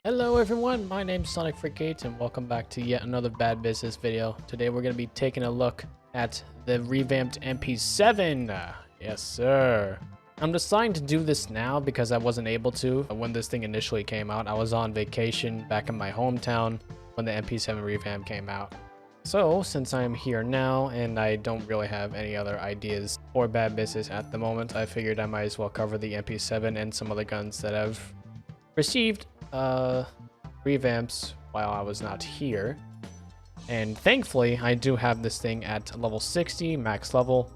Hello everyone, my name's Sonic Freak 8 and welcome back to yet another Bad Business video. Today we're going to be taking a look at the revamped MP7. Yes sir. I'm deciding to do this now because I wasn't able to when this thing initially came out. I was on vacation back in my hometown when the MP7 revamp came out. So since I'm here now and I don't really have any other ideas for Bad Business at the moment, I figured I might as well cover the MP7 and some other guns that I've received revamps while I was not here. And thankfully I do have this thing at level 60 max level.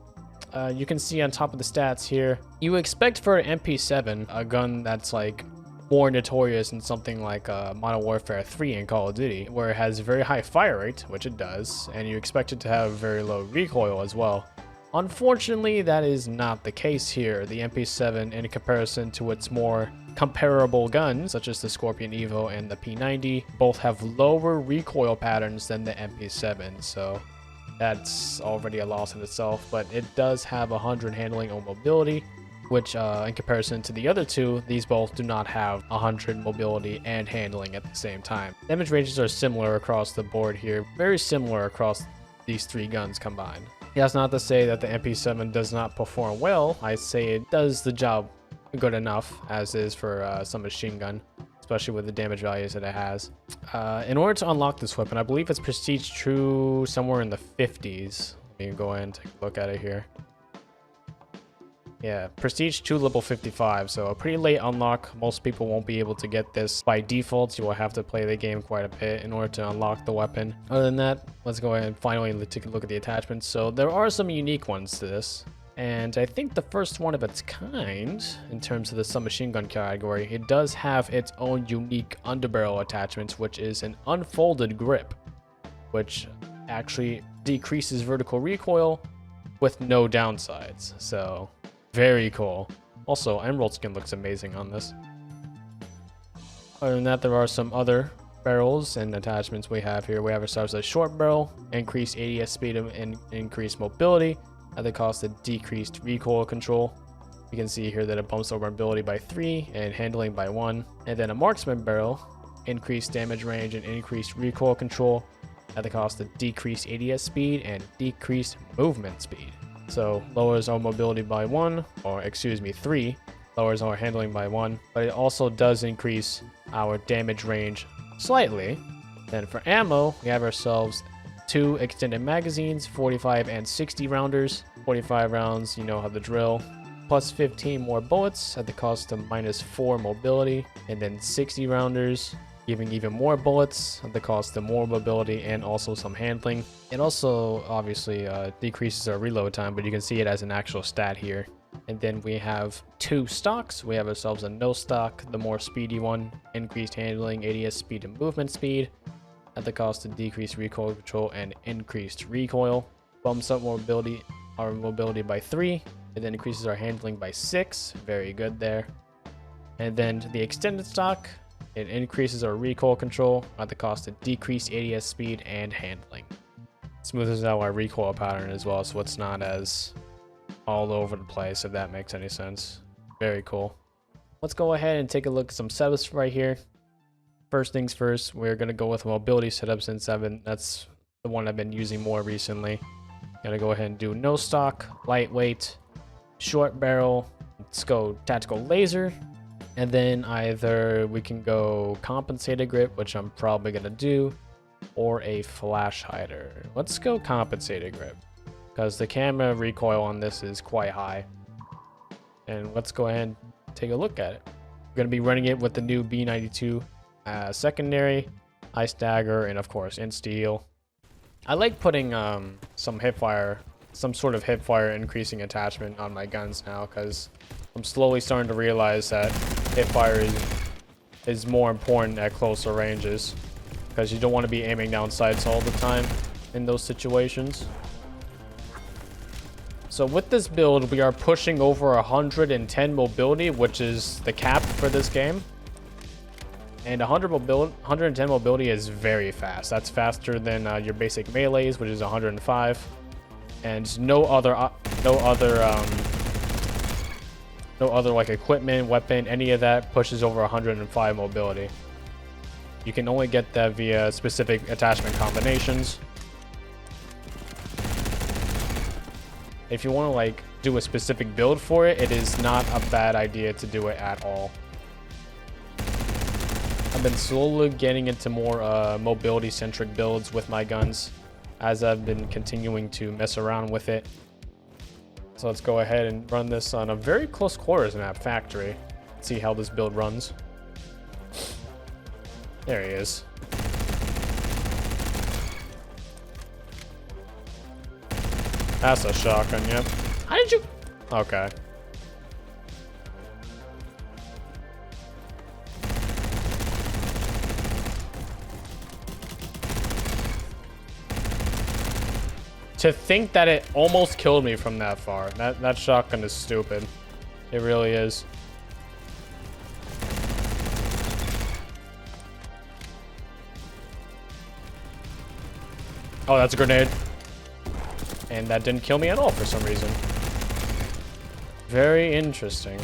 You can see on top of the stats here, you expect for an MP7 a gun that's like more notorious than something like Modern Warfare 3 in Call of Duty, where it has very high fire rate, which it does, and you expect it to have very low recoil as well. Unfortunately, that is not the case here. The MP7, in comparison to its more comparable guns, such as the Scorpion Evo and the P90, both have lower recoil patterns than the MP7, so that's already a loss in itself, but it does have 100 handling or mobility, which in comparison to the other two, these both do not have 100 mobility and handling at the same time. Damage ranges are similar across the board here, very similar across these three guns combined. That's not to say that the MP7 does not perform well. I say it does the job good enough as is for some machine gun, especially with the damage values that it has. In order to unlock this weapon, I believe it's Prestige True somewhere in the 50s. Let me go ahead and take a look at it here. Yeah, Prestige 2 level 55, so a pretty late unlock. Most people won't be able to get this by default. You will have to play the game quite a bit in order to unlock the weapon. Other than that, let's go ahead and finally take a look at the attachments. So there are some unique ones to this, and I think the first one of its kind in terms of the submachine gun category, it does have its own unique underbarrel attachment, which is an unfolded grip, which actually decreases vertical recoil with no downsides. So very cool. Also, emerald skin looks amazing on this. Other than that, there are some other barrels and attachments we have here. We have ourselves a short barrel, increased ADS speed and increased mobility at the cost of decreased recoil control. You can see here that it bumps over mobility by 3 and handling by 1. And then a marksman barrel, increased damage range and increased recoil control at the cost of decreased ADS speed and decreased movement speed. So lowers our mobility by 1, or excuse me, 3, lowers our handling by 1, but it also does increase our damage range slightly. Then for ammo, we have ourselves 2 extended magazines, 45 and 60 rounders. 45 rounds, you know how the drill, plus 15 more bullets at the cost of -4 mobility, and then 60 rounders, giving even more bullets at the cost of more mobility and also some handling. It also obviously decreases our reload time, but you can see it as an actual stat here. And then we have 2 stocks. We have ourselves a no stock, the more speedy one, increased handling, ADS speed and movement speed at the cost of decreased recoil control and increased recoil. Bumps up our mobility by 3, and then increases our handling by 6. Very good there. And then the extended stock, it increases our recoil control at the cost of decreased ADS speed and handling. Smooths out our recoil pattern as well, so it's not as all over the place, if that makes any sense. Very cool. Let's go ahead and take a look at some setups right here. First things first, we're going to go with a mobility setup since that's the one I've been using more recently. Gonna go ahead and do no stock, lightweight, short barrel. Let's go tactical laser. And then either we can go compensated grip, which I'm probably going to do, or a flash hider. Let's go compensated grip, because the camera recoil on this is quite high. And let's go ahead and take a look at it. We're going to be running it with the new B92 secondary, ice dagger, and of course insta-heal. I like putting some sort of hipfire increasing attachment on my guns now, because I'm slowly starting to realize that hipfire is more important at closer ranges, because you don't want to be aiming down sights all the time in those situations. So with this build, we are pushing over 110 mobility, which is the cap for this game. And 110 mobility is very fast. That's faster than your basic melees, which is 105. And no other like equipment, weapon, any of that pushes over 105 mobility. You can only get that via specific attachment combinations. If you want to like do a specific build for it, it is not a bad idea to do it at all. I've been slowly getting into more mobility centric builds with my guns as I've been continuing to mess around with it. So let's go ahead and run this on a very close quarters map, factory. See how this build runs. There he is. That's a shotgun, yep. How did you? Okay. To think that it almost killed me from that far. That shotgun is stupid. It really is. Oh, that's a grenade. And that didn't kill me at all for some reason. Very interesting.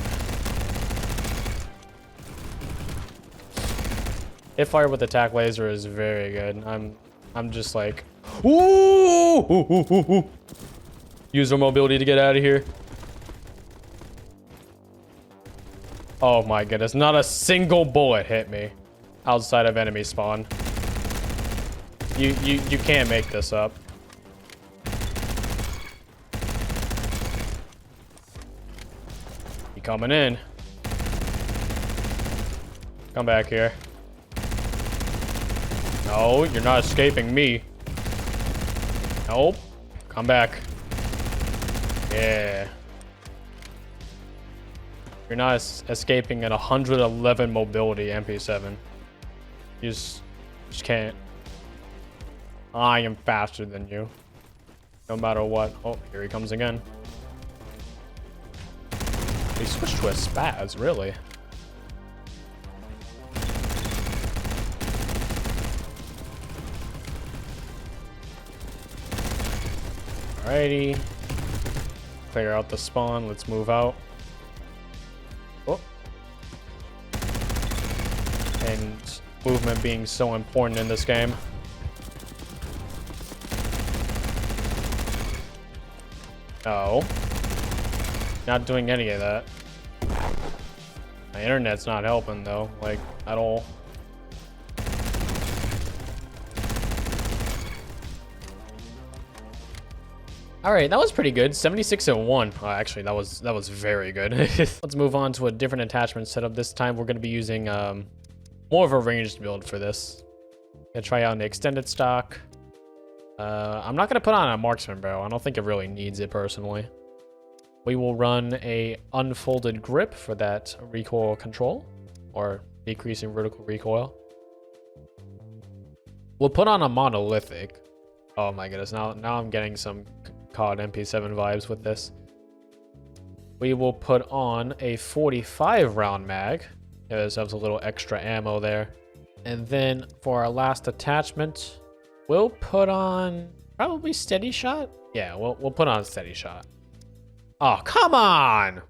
Hip fire with attack laser is very good. I'm just like, ooh! User mobility to get out of here. Oh my goodness, not a single bullet hit me outside of enemy spawn. You can't make this up. You coming in. Come back here. No, you're not escaping me. Nope. Come back. Yeah. You're not escaping at 111 mobility MP7. You just can't. I am faster than you. No matter what. Oh, here he comes again. He switched to a spaz, really? Alrighty. Clear out the spawn. Let's move out. Oh. And movement being so important in this game. No. Not doing any of that. My internet's not helping though, like, at all. All right, that was pretty good. 76-1. Oh, actually, that was very good. Let's move on to a different attachment setup. This time, we're going to be using more of a ranged build for this. Gonna try out an extended stock. I'm not going to put on a marksman barrel. I don't think it really needs it personally. We will run a unfolded grip for that recoil control, or decreasing vertical recoil. We'll put on a monolithic. Oh my goodness, now I'm getting some COD MP7 vibes with this. We will put on a 45 round mag. Give ourselves a little extra ammo there. And then for our last attachment, we'll put on probably steady shot. Yeah, we'll put on steady shot. Oh, come on! All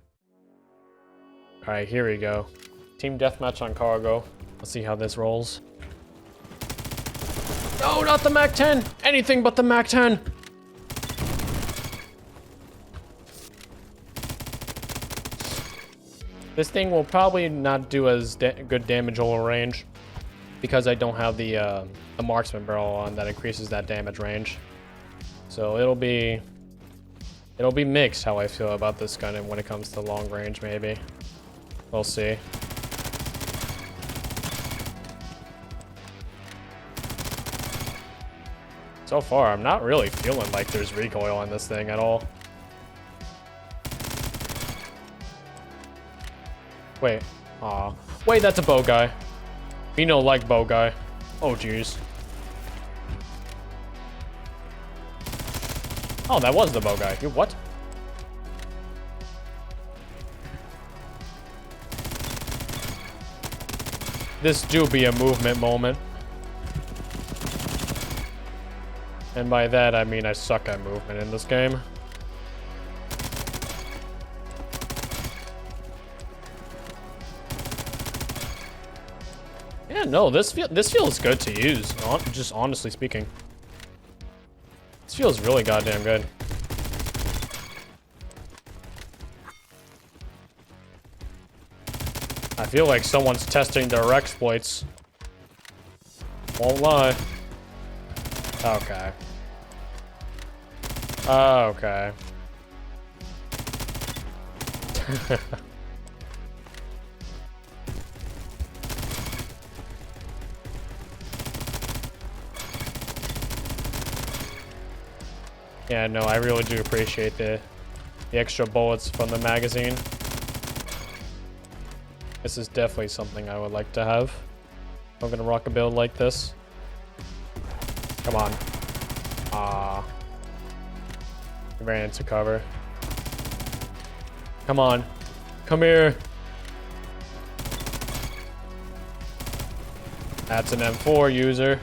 right, here we go. Team deathmatch on cargo. Let's see how this rolls. No, not the Mac 10. Anything but the Mac 10. This thing will probably not do as good damage over range because I don't have the marksman barrel on that increases that damage range. So it'll be mixed how I feel about this gun and when it comes to long range, maybe. We'll see. So far, I'm not really feeling like there's recoil on this thing at all. Wait. Aw. Wait, that's a bow guy. Me no like bow guy. Oh, jeez. Oh, that was the bow guy. You what? This do be a movement moment. And by that, I mean I suck at movement in this game. Yeah, no, this feels good to use. Just honestly speaking, this feels really goddamn good. I feel like someone's testing their exploits. Won't lie. Okay. Okay. Yeah, no, I really do appreciate the extra bullets from the magazine. This is definitely something I would like to have. I'm gonna rock a build like this. Come on. Ah. Ran into cover. Come on. Come here. That's an M4 user.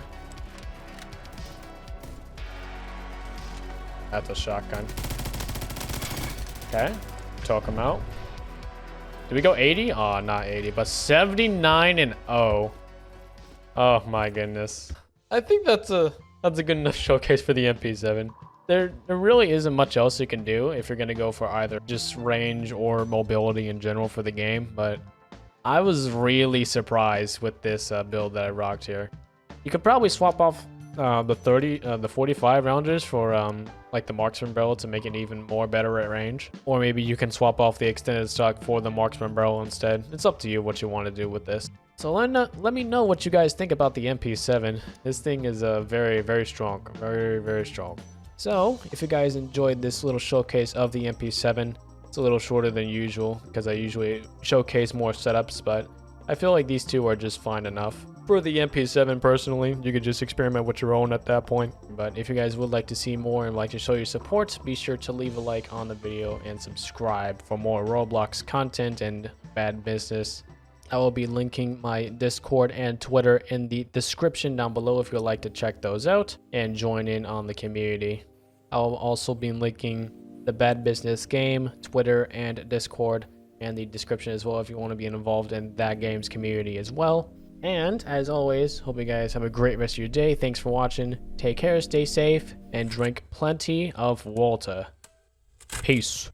That's a shotgun. Okay. Talk him out. Did we go 80? Oh, not 80, but 79 and 0. Oh my goodness. I think that's a good enough showcase for the MP7. There really isn't much else you can do if you're gonna go for either just range or mobility in general for the game, but I was really surprised with this build that I rocked here. You could probably swap off the 45 rounders for like the marksman barrel to make it even more better at range, or maybe you can swap off the extended stock for the marksman barrel instead. It's up to you what you want to do with this. So let me know what you guys think about the MP7. This thing is very strong, very strong. So if you guys enjoyed this little showcase of the MP7, it's a little shorter than usual because I usually showcase more setups, but I feel like these two are just fine enough. For the MP7 personally, you could just experiment with your own at that point. But if you guys would like to see more and like to show your support, be sure to leave a like on the video and subscribe for more Roblox content and bad business. I will be linking my Discord and Twitter in the description down below if you'd like to check those out and join in on the community. I'll also be linking the Bad Business game, Twitter, and Discord in the description as well if you want to be involved in that game's community as well. And as always, hope you guys have a great rest of your day. Thanks for watching. Take care, stay safe, and drink plenty of water. Peace.